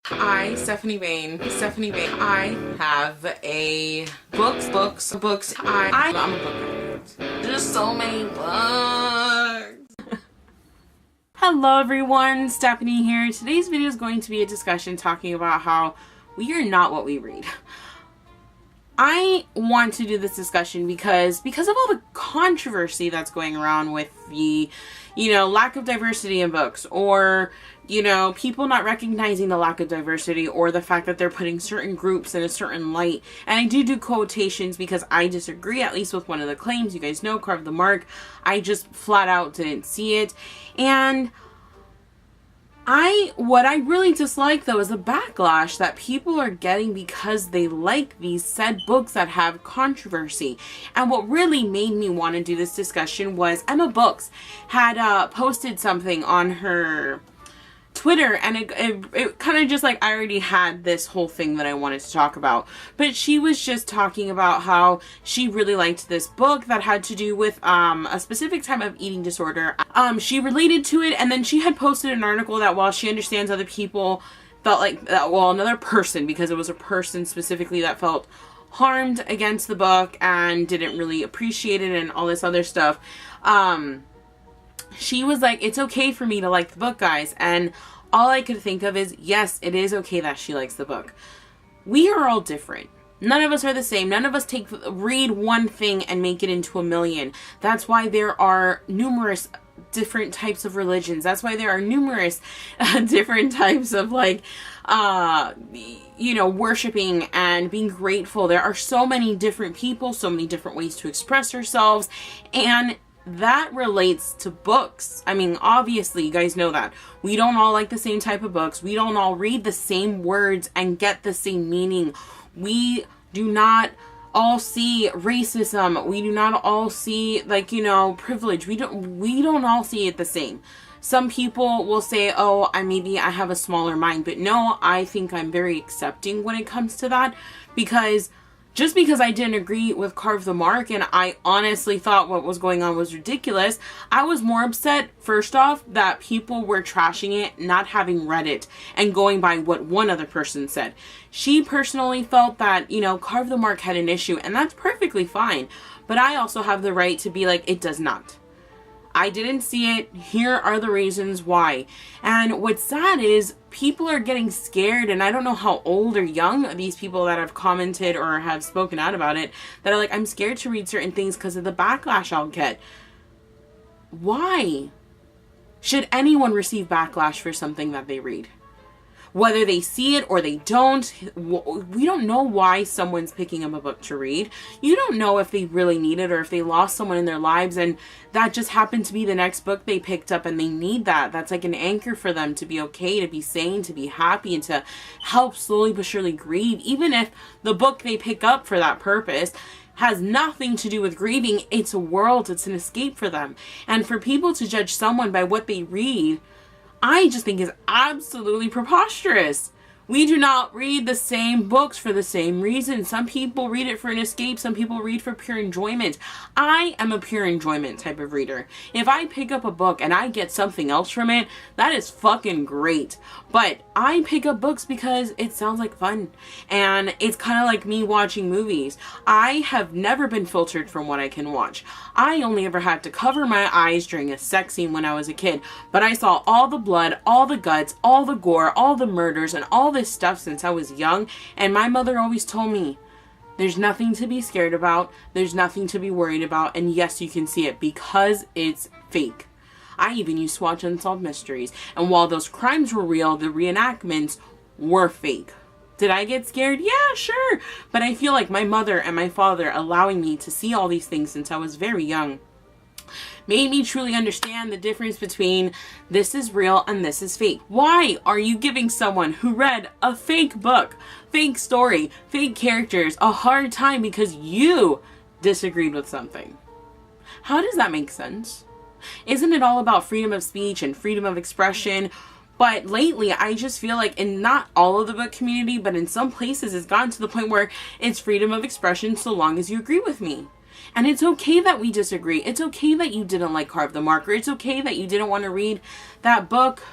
Stephanie Bain, I have a books. I'm a book addict. There's so many books. Hello everyone, Stephanie here. Today's video is going to be a discussion talking about how we are not what we read. I want to do this discussion because of all the controversy that's going around with the, lack of diversity in books, or, people not recognizing the lack of diversity, or the fact that they're putting certain groups in a certain light. And I do quotations because I disagree, at least with one of the claims. You guys know, carve the mark. I just flat out didn't see it. And what I really dislike though is the backlash that people are getting because they like these said books that have controversy. And what really made me want to do this discussion was Emma Books had posted something on her Twitter, and it kind of just like, I already had this whole thing that I wanted to talk about, but she was just talking about how she really liked this book that had to do with a specific type of eating disorder. She related to it, and then she had posted an article that while she understands other people felt like that, well, another person, because it was a person specifically that felt harmed against the book and didn't really appreciate it and all this other stuff. She was like, it's okay for me to like the book, guys. And all I could think of is, yes, it is okay that she likes the book. We are all different. None of us are the same. None of us read one thing and make it into a million. That's why there are numerous different types of religions. That's why there are numerous different types of worshiping and being grateful. There are so many different people, so many different ways to express ourselves. And that relates to books. I mean, obviously, you guys know that. We don't all like the same type of books. We don't all read the same words and get the same meaning. We do not all see racism. We do not all see, privilege. We don't all see it the same. Some people will say, oh, maybe I have a smaller mind. But no, I think I'm very accepting when it comes to that, because just because I didn't agree with Carve the Mark and I honestly thought what was going on was ridiculous, I was more upset, first off, that people were trashing it, not having read it, and going by what one other person said. She personally felt that, Carve the Mark had an issue, and that's perfectly fine. But I also have the right to be like, it does not. I didn't see it. Here are the reasons why. And what's sad is people are getting scared, and I don't know how old or young these people that have commented or have spoken out about it, that are like, I'm scared to read certain things because of the backlash I'll get. Why should anyone receive backlash for something that they read? Whether they see it or they don't, we don't know why someone's picking up a book to read. You don't know if they really need it or if they lost someone in their lives and that just happened to be the next book they picked up and they need that. That's like an anchor for them to be okay, to be sane, to be happy, and to help slowly but surely grieve. Even if the book they pick up for that purpose has nothing to do with grieving, it's a world, it's an escape for them. And for people to judge someone by what they read, I just think is absolutely preposterous. We do not read the same books for the same reason. Some people read it for an escape. Some people read for pure enjoyment. I am a pure enjoyment type of reader. If I pick up a book and I get something else from it, that is fucking great. But I pick up books because it sounds like fun. And it's kind of like me watching movies. I have never been filtered from what I can watch. I only ever had to cover my eyes during a sex scene when I was a kid. But I saw all the blood, all the guts, all the gore, all the murders, and all this stuff since I was young. And my mother always told me, there's nothing to be scared about. There's nothing to be worried about. And yes, you can see it because it's fake. I even used to watch Unsolved Mysteries. And while those crimes were real, the reenactments were fake. Did I get scared? Yeah, sure. But I feel like my mother and my father allowing me to see all these things since I was very young made me truly understand the difference between this is real and this is fake. Why are you giving someone who read a fake book, fake story, fake characters a hard time because you disagreed with something? How does that make sense? Isn't it all about freedom of speech and freedom of expression? But lately, I just feel like in not all of the book community, but in some places, it's gotten to the point where it's freedom of expression so long as you agree with me. And it's okay that we disagree. It's okay that you didn't like Carve the Marker. It's okay that you didn't want to read that book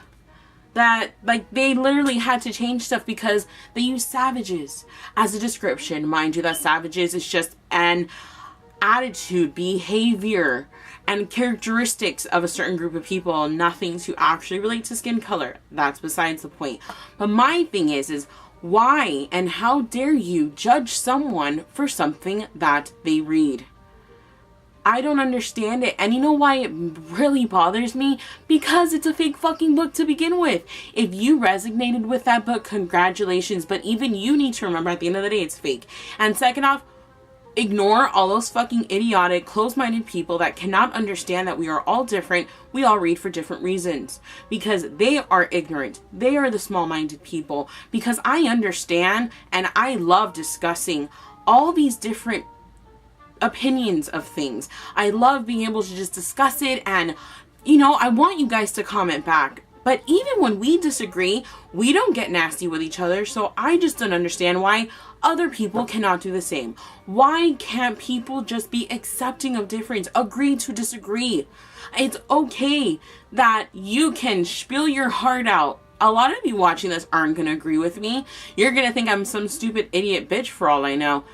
that, like, they literally had to change stuff because they use savages as a description. Mind you, that savages is just an attitude, behavior, and characteristics of a certain group of people, nothing to actually relate to skin color. That's besides the point. But my thing is why and how dare you judge someone for something that they read? I don't understand it. And you know why it really bothers me? Because it's a fake fucking book to begin with. If you resonated with that book, congratulations. But even you need to remember at the end of the day, it's fake. And second off, ignore all those fucking idiotic, closed-minded people that cannot understand that we are all different. We all read for different reasons. Because they are ignorant. They are the small-minded people. Because I understand and I love discussing all these different opinions of things. I love being able to just discuss it, and you know, I want you guys to comment back. But even when we disagree, we don't get nasty with each other. So I just don't understand why other people cannot do the same. Why can't people just be accepting of difference, agree to disagree? It's okay that you can spill your heart out. A lot of you watching this aren't going to agree with me. You're going to think I'm some stupid idiot bitch for all I know.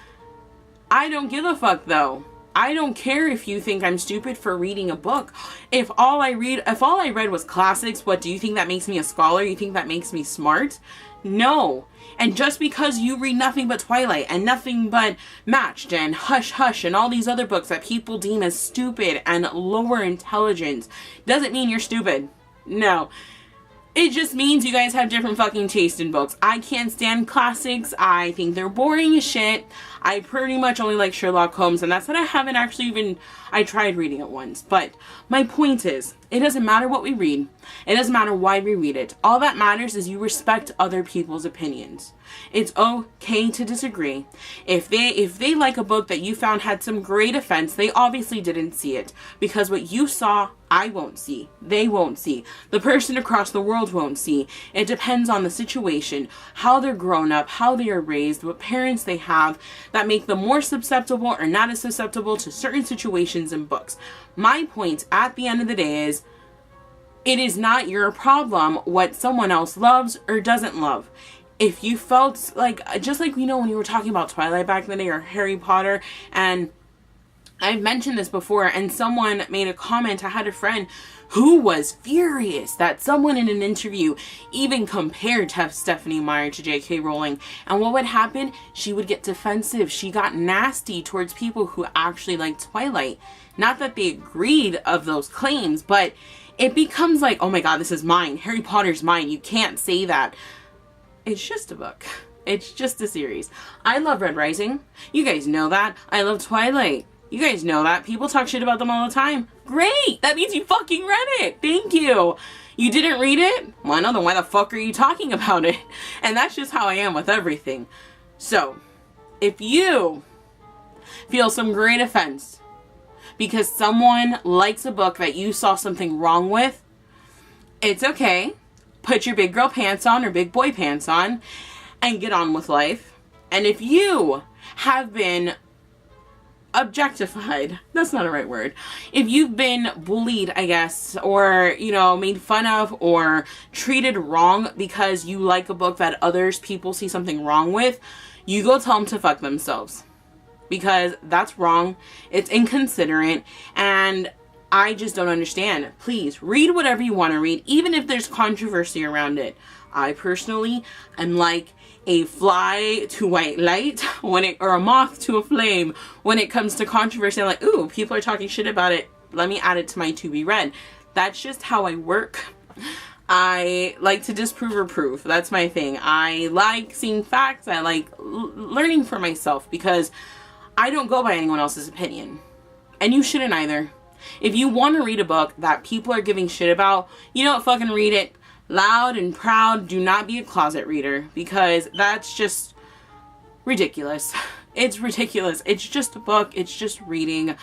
I don't give a fuck though. I don't care if you think I'm stupid for reading a book. If all I read was classics, what, do you think that makes me a scholar? You think that makes me smart? No. And just because you read nothing but Twilight and nothing but Matched and Hush Hush and all these other books that people deem as stupid and lower intelligence doesn't mean you're stupid. No. It just means you guys have different fucking taste in books. I can't stand classics. I think they're boring as shit. I pretty much only like Sherlock Holmes, and that's what I haven't actually even... I tried reading it once. But my point is, it doesn't matter what we read. It doesn't matter why we read it. All that matters is you respect other people's opinions. It's okay to disagree. If they like a book that you found had some great offense, they obviously didn't see it. Because what you saw, I won't see. They won't see. The person across the world won't see. It depends on the situation, how they're grown up, how they are raised, what parents they have that make them more susceptible or not as susceptible to certain situations in books. My point at the end of the day is, it is not your problem what someone else loves or doesn't love. If you felt like, just like, you know, when you were talking about Twilight back in the day or Harry Potter, and I've mentioned this before, and someone made a comment. I had a friend who was furious that someone in an interview even compared Stephanie Meyer to J.K. Rowling. And what would happen? She would get defensive. She got nasty towards people who actually liked Twilight. Not that they agreed of those claims, but it becomes like, oh my god, this is mine. Harry Potter's mine. You can't say that. It's just a book. It's just a series. I love Red Rising. You guys know that. I love Twilight. You guys know that. People talk shit about them all the time. Great! That means you fucking read it! Thank you! You didn't read it? Well, no, then why the fuck are you talking about it? And that's just how I am with everything. So, if you feel some great offense because someone likes a book that you saw something wrong with, it's okay. Put your big girl pants on or big boy pants on and get on with life. And if you have been objectified, that's not a right word, if you've been bullied, I guess, or, you know, made fun of or treated wrong because you like a book that others people see something wrong with, you go tell them to fuck themselves, because that's wrong. It's inconsiderate, and I just don't understand. Please read whatever you want to read, even if there's controversy around it. I personally am like a fly to white light or a moth to a flame when it comes to controversy. I'm like, ooh, people are talking shit about it. Let me add it to my to be read. That's just how I work. I like to disprove or prove. That's my thing. I like seeing facts. I like learning for myself, because I don't go by anyone else's opinion. And you shouldn't either. If you want to read a book that people are giving shit about, you know what, fucking read it. Loud and proud. Do not be a closet reader, because that's just ridiculous. It's ridiculous. It's just a book. It's just reading.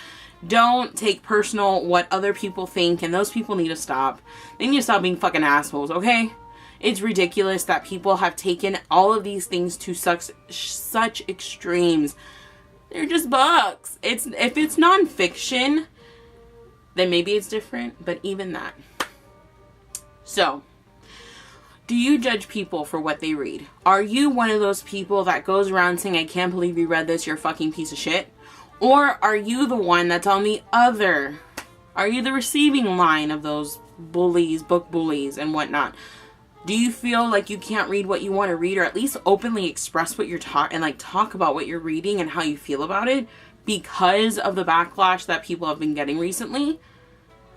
Don't take personal what other people think, and those people need to stop. They need to stop being fucking assholes, okay? It's ridiculous that people have taken all of these things to such extremes. They're just books. If it's nonfiction, then maybe it's different, but even that. So, Do you judge people for what they read? Are you one of those people that goes around saying, I can't believe you read this, you're a fucking piece of shit? Or are you the one that's on the other? Are you the receiving line of those bullies, book bullies, and whatnot? Do you feel like you can't read what you want to read, or at least openly express what you're and like talk about what you're reading and how you feel about it because of the backlash that people have been getting recently?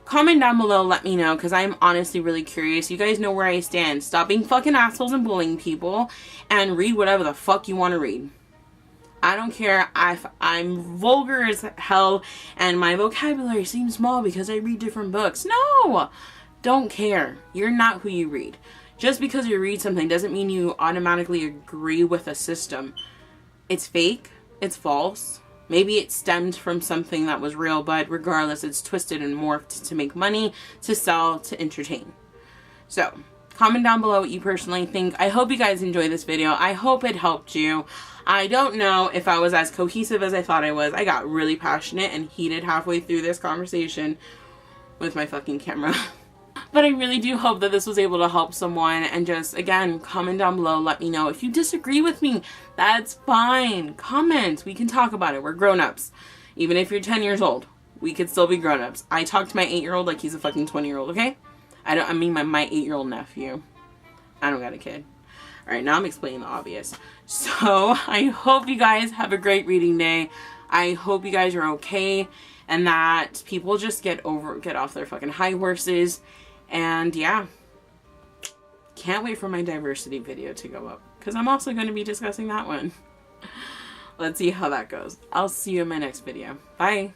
Comment down below, let me know, because I'm honestly really curious. You guys know where I stand. Stop being fucking assholes and bullying people, and read whatever the fuck you want to read. I don't care if I'm vulgar as hell and my vocabulary seems small because I read different books. No! Don't care. You're not who you read. Just because you read something doesn't mean you automatically agree with a system. It's fake. It's false. Maybe it stemmed from something that was real, but regardless, it's twisted and morphed to make money, to sell, to entertain. So, comment down below what you personally think. I hope you guys enjoyed this video. I hope it helped you. I don't know if I was as cohesive as I thought I was. I got really passionate and heated halfway through this conversation with my fucking camera. But I really do hope that this was able to help someone, and just, again, comment down below, let me know. If you disagree with me, that's fine. Comment. We can talk about it. We're grown-ups. Even if you're 10 years old, we could still be grown-ups. I talk to my 8-year-old like he's a fucking 20-year-old, okay? I mean my 8-year-old nephew. I don't got a kid. Alright, now I'm explaining the obvious. So, I hope you guys have a great reading day. I hope you guys are okay, and that people just get off their fucking high horses. And yeah, can't wait for my diversity video to go up, because I'm also going to be discussing that one. Let's see how that goes. I'll see you in my next video. Bye.